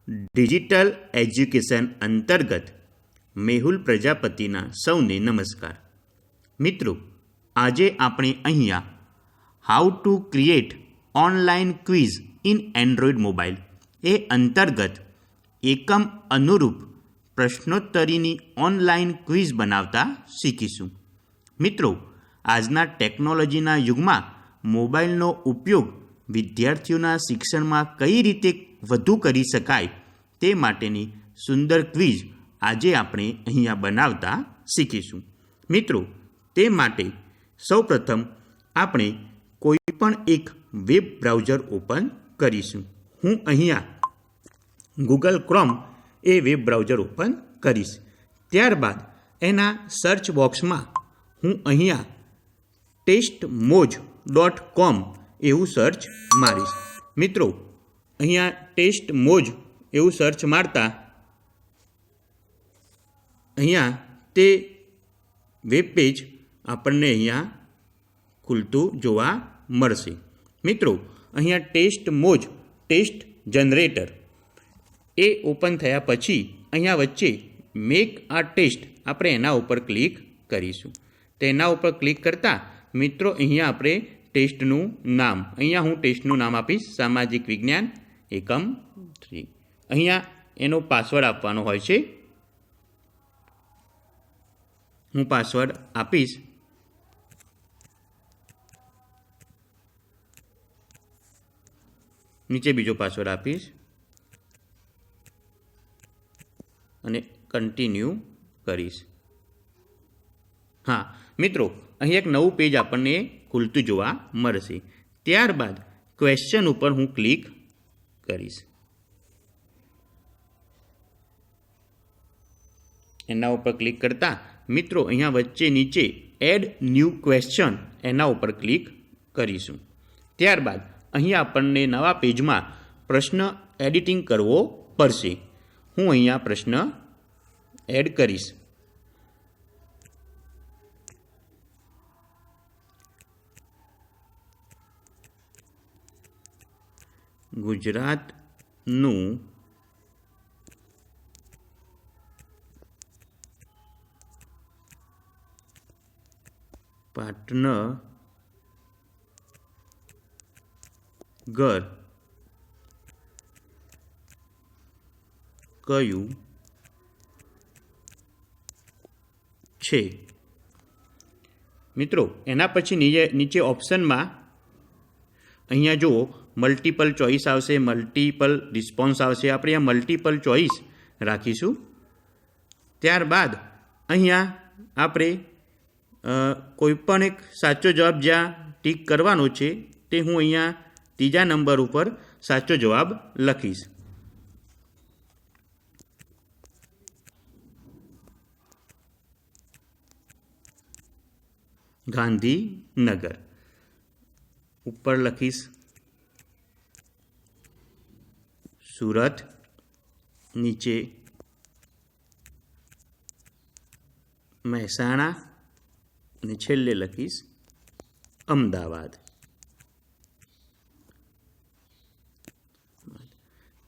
Digital education અંતર્ગત મેહુલ પ્રજાપતિના સૌને નમસ્કાર. મિત્રો, આજે આપણે અહીંયા how to create online quiz in Android mobile એ અંતર્ગત એકમ અનુરૂપ પ્રશ્નોત્તરીની ઓનલાઈન ક્વિઝ બનાવતા શીખીશું. મિત્રો, આજના ટેકનોલોજીના યુગમાં મોબાઈલનો ઉપયોગ વિદ્યાર્થીઓના શિક્ષણમાં કઈ રીતે વધુ કરી શકાય તે માટેની સુંદર ક્વિઝ આજે આપણે અહીંયા બનાવતા શીખીશું. મિત્રો, તે માટે સૌપ્રથમ આપણે કોઈ પણ એક વેબ બ્રાઉઝર ઓપન કરીશું. હું અહીંયા ગૂગલ ક્રોમ એ વેબ બ્રાઉઝર ઓપન કરીશ. ત્યારબાદ એના સર્ચ બોક્સમાં હું અહીંયા ટેસ્ટમોજ.com એવું સર્ચ મારીશ. મિત્રો, અહીંયા ટેસ્ટમોજ એવું સર્ચ મારતા અહીંયા તે વેબ પેજ આપણને અહીંયા ખુલતું જોવા મળશે. મિત્રો, અહીંયા ટેસ્ટમોજ ટેસ્ટ જનરેટર એ ઓપન થયા પછી અહીંયા વચ્ચે મેક આ ટેસ્ટ આપણે એના ઉપર ક્લિક કરીશું. તેના ઉપર ક્લિક કરતાં મિત્રો અહીંયા આપણે ટેસ્ટનું નામ અહીંયા હું ટેસ્ટનું નામ આપીશ સામાજિક વિજ્ઞાન એકમ 3. અહીંયા એનો પાસવર્ડ આપવાનો હોય છે. હું પાસવર્ડ આપીશ. નીચે બીજો પાસવર્ડ આપીશ અને કન્ટિન્યુ કરીશ. હા મિત્રો, અહીં એક નવું પેજ આપણને ખુલતું જોવા મળશે. ત્યારબાદ ક્વેશ્ચન ઉપર હું ક્લિક કરીશ. એના ઉપર ક્લિક કરતાં મિત્રો અહીંયા વચ્ચે નીચે એડ ન્યૂ ક્વેશ્ચન એના ઉપર ક્લિક કરીશું. ત્યારબાદ અહીંયા આપણને નવા પેજમાં પ્રશ્ન એડિટિંગ કરવો પડશે. હું અહીંયા પ્રશ્ન એડ કરીશ. ગુજરાતનું પાટનગર કયું છે? મિત્રો, એના પછી નીચે ઓપ્શનમાં અહીંયા જુઓ મલ્ટિપલ ચોઇસ આવશે, મલ્ટિપલ રિસ્પોન્સ આવશે. આપણે આ મલ્ટિપલ ચોઇસ રાખીશું. ત્યારબાદ અહીંયા આપણે કોઈ પણ એક સાચો જવાબ જ્યાં ટીક કરવાનો છે તે હું અહીંયા ત્રીજા નંબર ઉપર સાચો જવાબ લખીશ. ગાંધીનગર ઉપર લખીશ સુરત, નીચે મહેસાણા અને છેલ્લે લખીશ અમદાવાદ.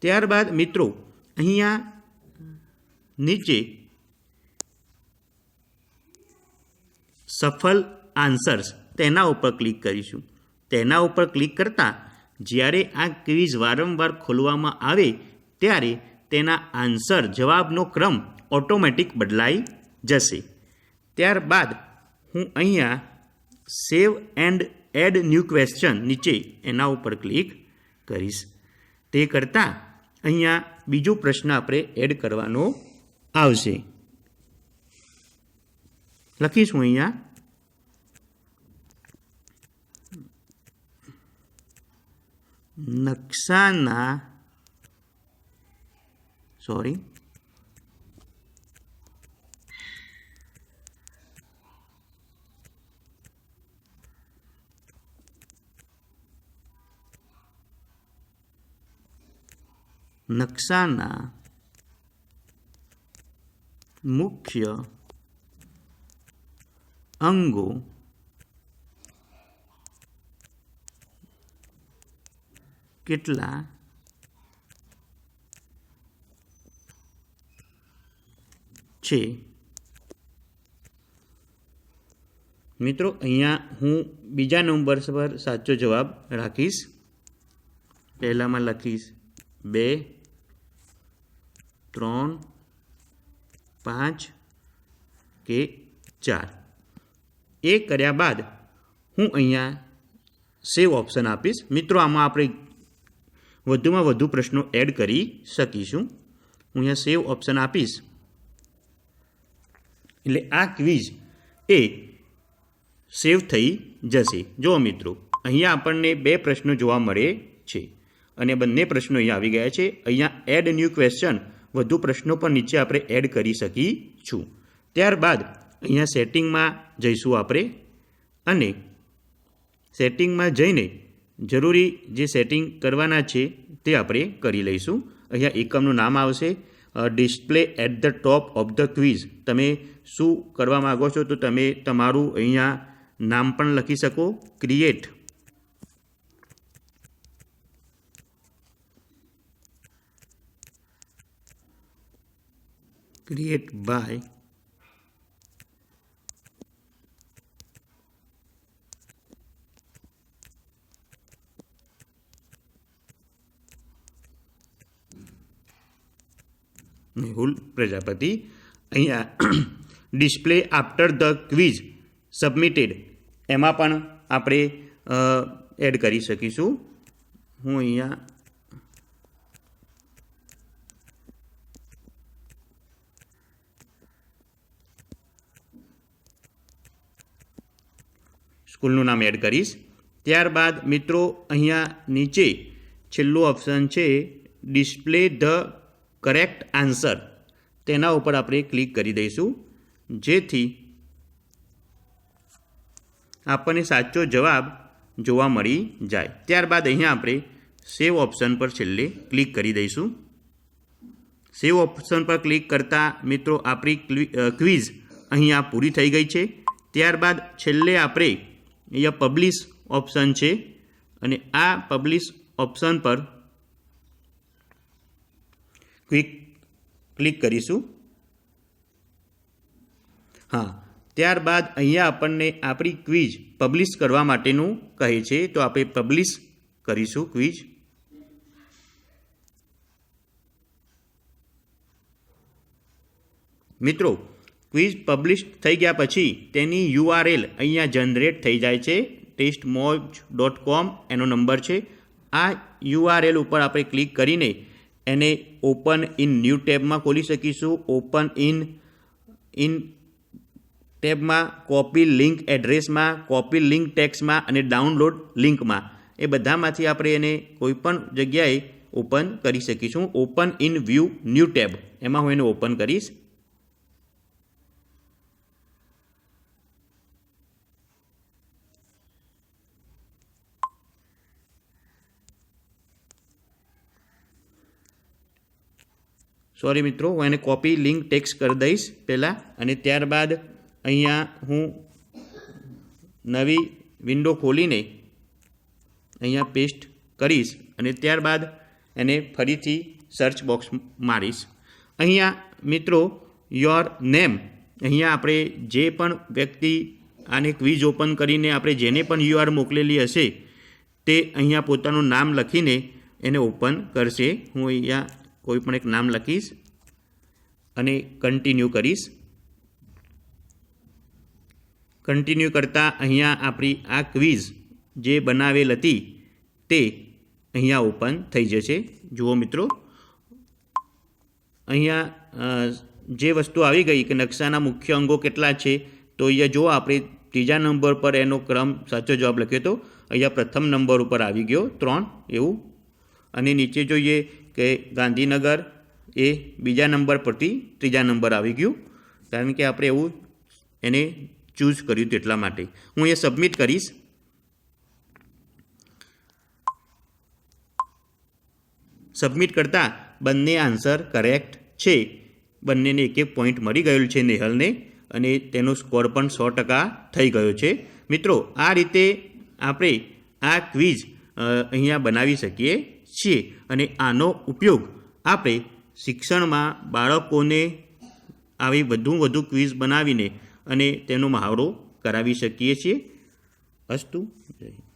ત્યારબાદ મિત્રો અહીંયા નીચે સફળ આન્સર્સ તેના ઉપર ક્લિક કરીશું. તેના ઉપર ક્લિક કરતાં જ્યારે આ ક્વિઝ વારંવાર ખોલવામાં આવે ત્યારે તેના આન્સર જવાબનો ક્રમ ઓટોમેટિક બદલાઈ જશે. ત્યારબાદ હું અહીંયા save and add new question નીચે એના ઉપર ક્લિક કરીશ. તે કરતાં અહીંયા બીજો પ્રશ્ન આપણે એડ કરવાનો આવશે. લખીશું અહીંયા નકશાના મુખ્ય અંગો કેટલા છે। મિત્રો અહીંયા હું બીજા નંબર પર સાચો જવાબ રાખીશ। પહેલામાં લખીશ 2, 3, 5 કે 4। એ કર્યા બાદ હું અહીંયા સેવ ઓપ્શન આપીશ। મિત્રો આમાં આપણે વધુમાં વધુ પ્રશ્નો એડ કરી શકીશું। હું અહીંયા સેવ ઓપ્શન આપીશ એટલે આ ક્વિઝ એ સેવ થઈ જશે। જો મિત્રો અહીંયા આપણને 2 પ્રશ્નો જોવા મળે છે અને બંને પ્રશ્નો અહીંયા આવી ગયા છે। અહીંયા એડ ન્યૂ ક્વેશ્ચન વધુ પ્રશ્નો પણ નીચે આપણે એડ કરી શકીશું। ત્યારબાદ અહીંયા સેટિંગમાં જઈશું આપણે અને સેટિંગમાં જઈને જરૂરી જે સેટિંગ કરવાના છે તે આપણે કરી લઈશું। અહીંયા એકમનું નામ આવશે display at the top of the quiz. તમે શું કરવા માગો છો તો તમે તમારું અહીંયા નામ પણ લખી શકો। Create by Mehul Prajapati. અહીંયા display after the quiz submitted એમાં પણ આપણે એડ કરી શકીશું। હું અહીંયા સ્કૂલનું નામ એડ કરીશ। ત્યારબાદ મિત્રો અહીંયા નીચે છેલ્લું ઓપ્શન છે ડિસ્પ્લે ધ કરેક્ટ આન્સર, તેના ઉપર આપણે ક્લિક કરી દઈશું જેથી આપણને સાચો જવાબ જોવા મળી જાય। ત્યારબાદ અહીંયા આપણે સેવ ઓપ્શન પર છેલ્લે ક્લિક કરી દઈશું। સેવ ઓપ્શન પર ક્લિક કરતાં મિત્રો આપણી ક્વિઝ અહીંયા પૂરી થઈ ગઈ છે। ત્યારબાદ છેલ્લે આપણે અહીંયા પબ્લિશ ઓપ્શન છે અને આ પબ્લિશ ઓપ્શન પર ક્લિક કરીશું। હા, ત્યારબાદ અહીંયા આપણને આપણી ક્વિઝ પબ્લિશ કરવા માટેનું કહે છે તો આપણે પબ્લિશ કરીશું ક્વિઝ। મિત્રો ક્વિઝ પબ્લિશ થઈ ગયા પછી તેની URL અહીંયા જનરેટ થઈ જાય છે। testmoj.com એનો નંબર છે। આ URL ઉપર આપણે ક્લિક કરીને એને ઓપન ઇન ન્યૂ ટેબમાં ખોલી શકીશું। ઓપન ઇન ટેબમાં, કોપી લિંક એડ્રેસમાં, કોપી લિંક ટેક્સ્ટમાં અને ડાઉનલોડ લિંકમાં, એ બધામાંથી આપણે એને કોઈપણ જગ્યાએ ઓપન કરી શકીશું। Open in view new tab એમાં હું એને ઓપન કરીશ। સોરી મિત્રો, હું એને કોપી લિંક ટેક્સ્ટ કરી દઈશ પહેલાં અને ત્યારબાદ અહીંયા હું નવી વિન્ડો ખોલીને અહીંયા પેસ્ટ કરીશ અને ત્યારબાદ એને ફરીથી સર્ચ બોક્સ મારીશ। અહીંયા મિત્રો યોર નેમ, અહીંયા આપણે જે પણ વ્યક્તિ આને ક્વિઝ ઓપન કરીને આપણે જેને પણ UR મોકલેલી હશે તે અહીંયા પોતાનું નામ લખીને એને ઓપન કરશે। હું અહીંયા કોઈ પણ એક નામ લખીશ અને કન્ટિન્યુ કરીશ। કન્ટિન્યુ કરતાં અહીંયા આપણી આ ક્વિઝ જે બનાવેલ હતી તે અહીંયા ઓપન થઈ જશે। જુઓ મિત્રો, અહીંયા જે વસ્તુ આવી ગઈ કે નકશાના મુખ્ય અંગો કેટલા છે તો અહીંયા જો આપણે ત્રીજા નંબર પર એનો ક્રમ સાચો જવાબ લખ્યો તો અહીંયા પ્રથમ નંબર ઉપર આવી ગયો 3 એવું, અને નીચે જોઈએ કે ગાંધીનગર એ બીજા નંબર પરથી ત્રીજા નંબર આવી ગયું કારણ કે આપણે એવું એને ચૂઝ કર્યું હતું એટલા માટે। હું અહીંયા સબમિટ કરીશ। સબમિટ કરતાં બંને આન્સર કરેક્ટ છે। બંનેને 1-1 પોઈન્ટ મળી ગયેલું છે નેહલને અને તેનો સ્કોર પણ 100% થઈ ગયો છે। મિત્રો આ રીતે આપણે આ ક્વિઝ અહીંયા બનાવી શકીએ છીએ અને આનો ઉપયોગ આપણે શિક્ષણમાં બાળકોને આવી વધુ ક્વિઝ બનાવીને અને તેનો મહાવરો કરાવી શકીએ છીએ. અસ્તુ. જય હિન્દ.